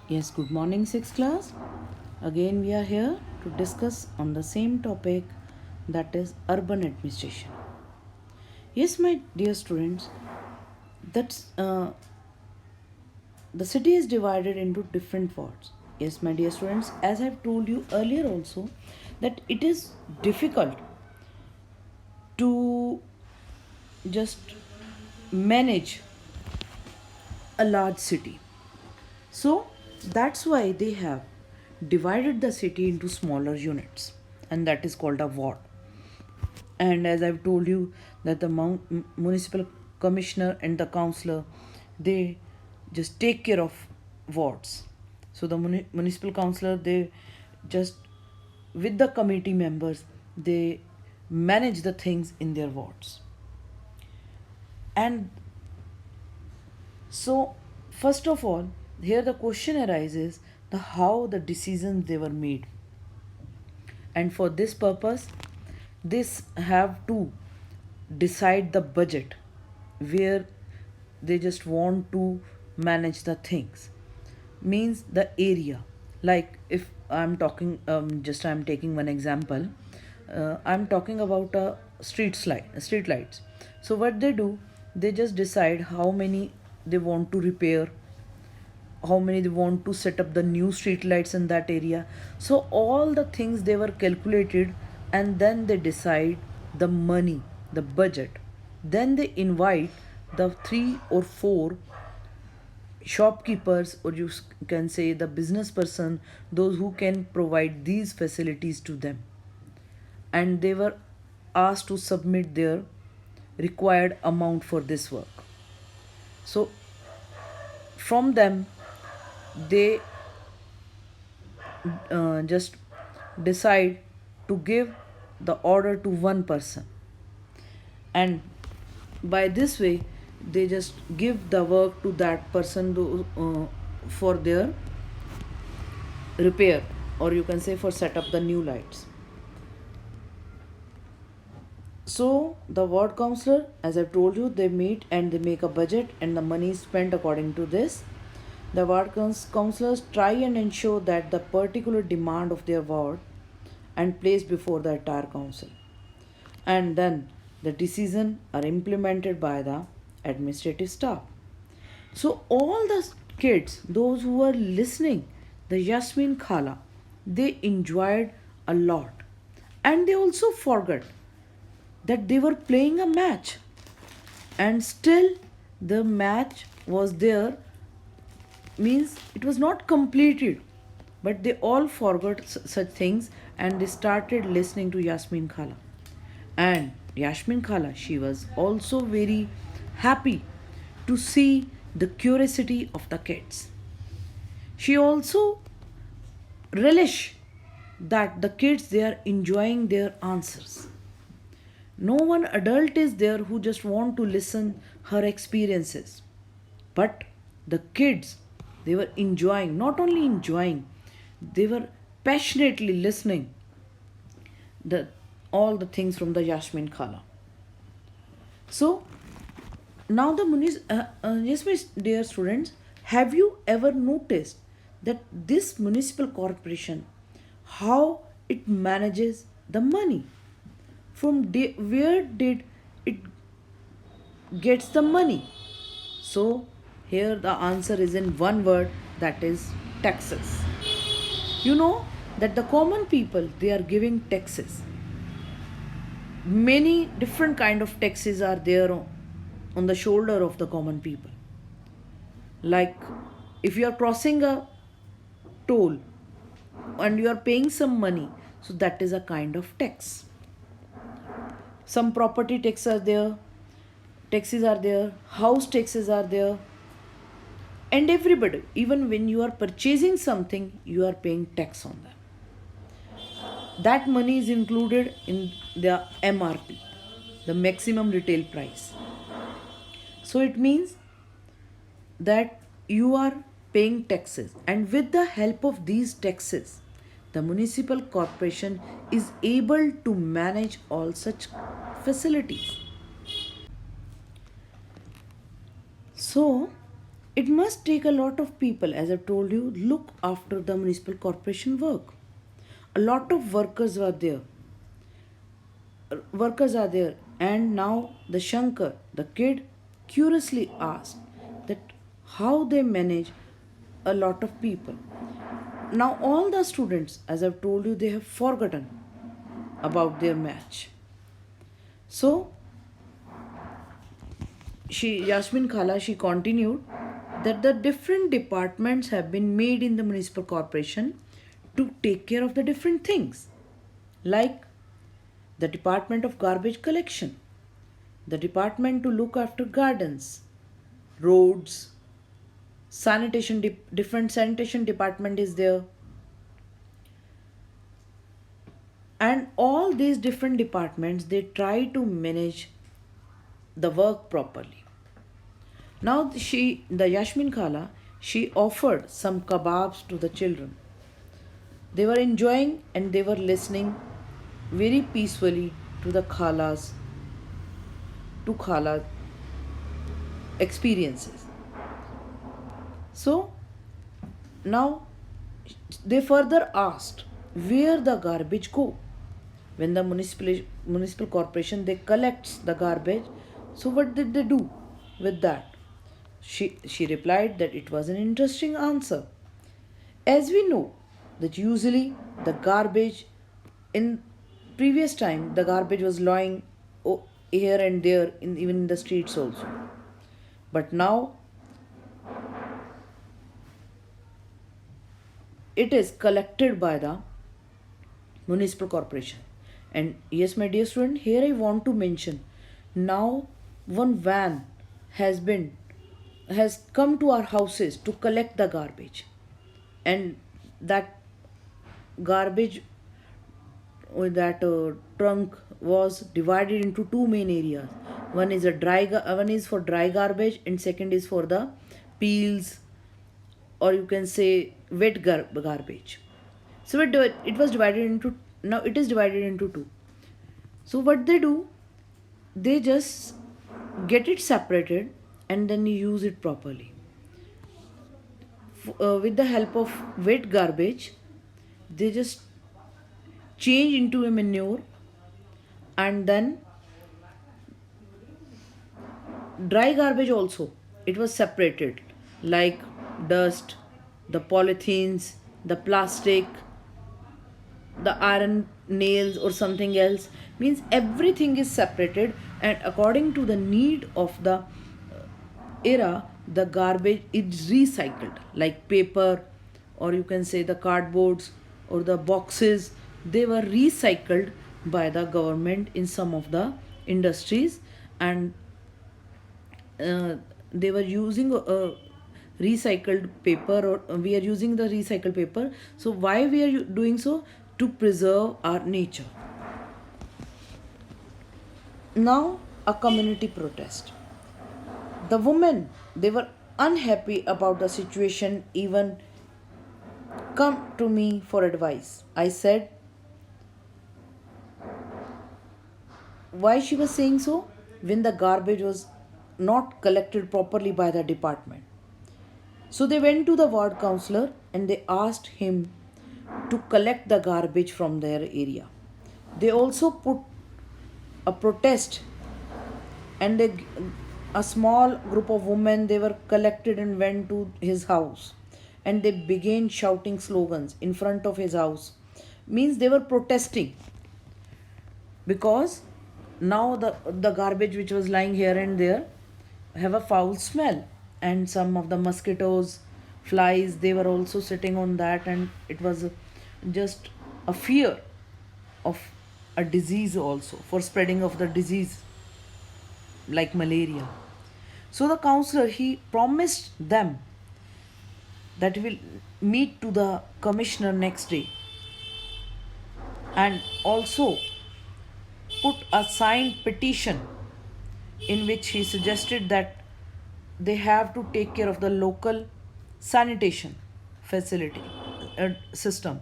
Yes, good morning, 6th class. Again, we are here to discuss on the same topic, that is urban administration. Yes, my dear students, that's the city is divided into different wards. Yes, my dear students, as I've told you earlier also, that it is difficult to just manage a large city. So that's why they have divided the city into smaller units, and that is called a ward. And as I've told you, that the municipal commissioner and the councillor, they just take care of wards. So the municipal councillor, they just with the committee members, they manage the things in their wards. And so, first of all, here the question arises the how the decisions they were made. And for this purpose, this have to decide the budget where they just want to manage the things. Means the area. Like if I'm talking, just I'm taking one example. I'm talking about a street lights. So what they do, they just decide how many they want to repair, how many they want to set up the new street lights in that area. So all the things they were calculated, and then they decide the money, the budget. Then they invite the three or four shopkeepers, or you can say the business person, those who can provide these facilities to them, and they were asked to submit their required amount for this work. So from them, they just decide to give the order to one person, and by this way they just give the work to that person for their repair, or you can say for set up the new lights. So the ward councillor, as I've told you, they meet and they make a budget, and the money is spent according to this. The ward councillors try and ensure that the particular demand of their ward and placed before the entire council, and then the decision are implemented by the administrative staff. So all the kids, those who were listening, the Yasmin Khala, they enjoyed a lot, and they also forgot that they were playing a match, and still the match was there, means it was not completed, but they all forgot such things, and they started listening to Yasmin Khala. And Yasmin Khala, she was also very happy to see the curiosity of the kids. She also relish that the kids, they are enjoying their answers. No one adult is there who just want to listen her experiences, but the kids, they were enjoying, not only enjoying, they were passionately listening the all the things from the Yasmin Khala. So now yes, my dear students, have you ever noticed that this municipal corporation, how it manages the money? Where did it gets the money? So here the answer is in one word, that is taxes. You know that the common people, they are giving taxes. Many different kind of taxes are there on the shoulder of the common people. Like if you are crossing a toll and you are paying some money, so that is a kind of tax. Some property taxes are there, house taxes are there, and everybody, even when you are purchasing something, you are paying tax on that. That money is included in the MRP, the maximum retail price. So it means that you are paying taxes, and with the help of these taxes, the municipal corporation is able to manage all such facilities. So It must take a lot of people, as I've told you, look after the municipal corporation work. A lot of workers are there, and now the Shankar, the kid, curiously asked that how they manage a lot of people. Now all the students, as I've told you, they have forgotten about their match. So Yasmin Khala, she continued that the different departments have been made in the municipal corporation to take care of the different things, like the department of garbage collection, the department to look after gardens, roads, different sanitation department is there, and all these different departments, they try to manage the work properly. Now the Yasmin Khala, she offered some kebabs to the children. They were enjoying and they were listening very peacefully to the Khala experiences. So now they further asked where the garbage go. When the municipal corporation, they collects the garbage, so what did they do with that? She replied that it was an interesting answer. As we know that usually the garbage in previous time, the garbage was lying here and there even in the streets also. But now it is collected by the municipal corporation. And yes, my dear student, here I want to mention, now one van has come to our houses to collect the garbage, and that garbage with that trunk was divided into two main areas. One is for dry garbage, and second is for the peels, or you can say garbage. So it was divided into, now it is divided into two. So what they do, they just get it separated and then you use it properly. With the help of wet garbage, they just change into a manure, and then dry garbage also, it was separated, like dust, the polythenes, the plastic, the iron nails or something else, means everything is separated, and according to the need of the era, the garbage is recycled, like paper, or you can say the cardboards or the boxes, they were recycled by the government in some of the industries, and they were using recycled paper, or we are using the recycled paper. So why we are doing so? To preserve our nature. Now a community protest. The women, they were unhappy about the situation, even come to me for advice. I said, why she was saying so? When the garbage was not collected properly by the department. So they went to the ward councillor and they asked him to collect the garbage from their area. They also put a protest, and a small group of women, they were collected and went to his house, and they began shouting slogans in front of his house. Means they were protesting because now the garbage which was lying here and there have a foul smell, and some of the mosquitoes, flies, they were also sitting on that, and it was just a fear of a disease also, for spreading of the disease like malaria. So the counselor, he promised them that he will meet to the commissioner next day, and also put a signed petition in which he suggested that they have to take care of the local sanitation facility system,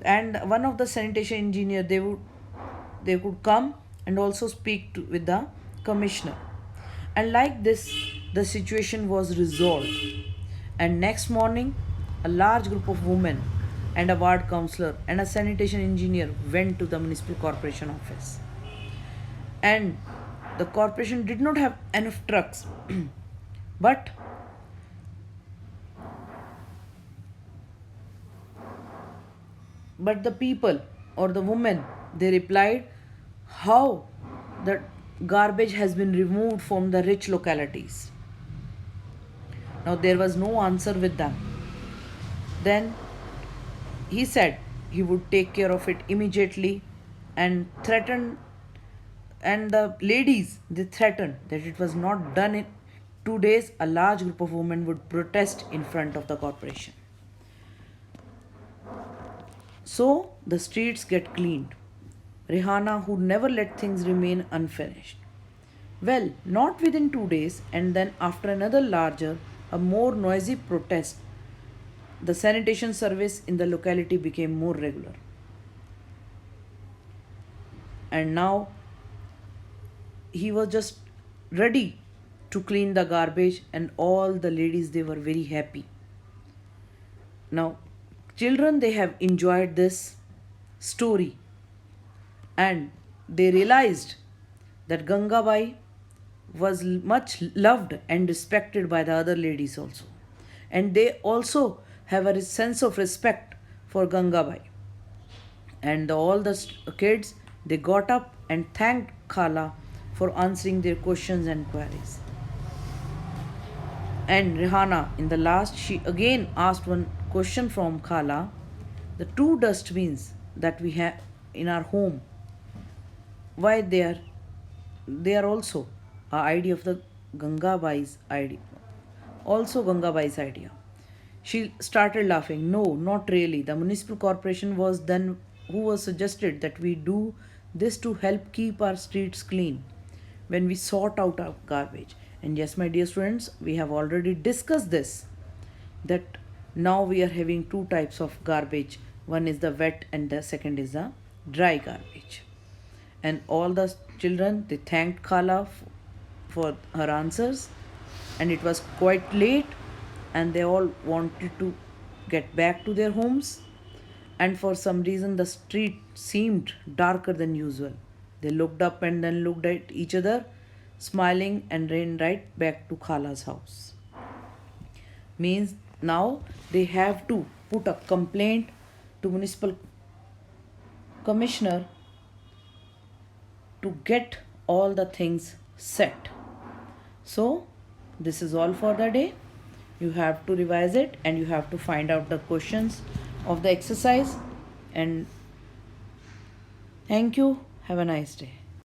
and one of the sanitation engineer, they could come and also speak with the commissioner. And like this, the situation was resolved. And next morning, a large group of women and a ward councillor and a sanitation engineer went to the municipal corporation office. And the corporation did not have enough trucks, but the people or the women, they replied how the garbage has been removed from the rich localities. Now there was no answer with them. Then he said he would take care of it immediately and threatened, and the ladies, they threatened that it was not done in 2 days, a large group of women would protest in front of the corporation. So the streets get cleaned. Rihanna, who never let things remain unfinished. Well, not within 2 days, and then after another larger, a more noisy protest, the sanitation service in the locality became more regular. And now he was just ready to clean the garbage, and all the ladies, they were very happy. Now, children, they have enjoyed this story, and they realized that Gangabai was much loved and respected by the other ladies also. And they also have a sense of respect for Gangabai. And all the kids, they got up and thanked Khala for answering their questions and queries. And Rihanna, in the last, she again asked one question from Khala. The two dustbins that we have in our home, why they are also a idea of the Gangabai's idea. Also Gangabai's idea. She started laughing. No, not really. The municipal corporation was then who was suggested that we do this to help keep our streets clean when we sort out our garbage. And yes, my dear students, we have already discussed this, that now we are having two types of garbage. One is the wet and the second is the dry garbage. And all the children, they thanked Khala for her answers, and it was quite late, and they all wanted to get back to their homes. And for some reason, the street seemed darker than usual. They looked up and then looked at each other, smiling, and ran right back to Khala's house. Means now they have to put a complaint to municipal commissioner to get all the things set. So this is all for the day. You have to revise it and you have to find out the questions of the exercise. And thank you. Have a nice day.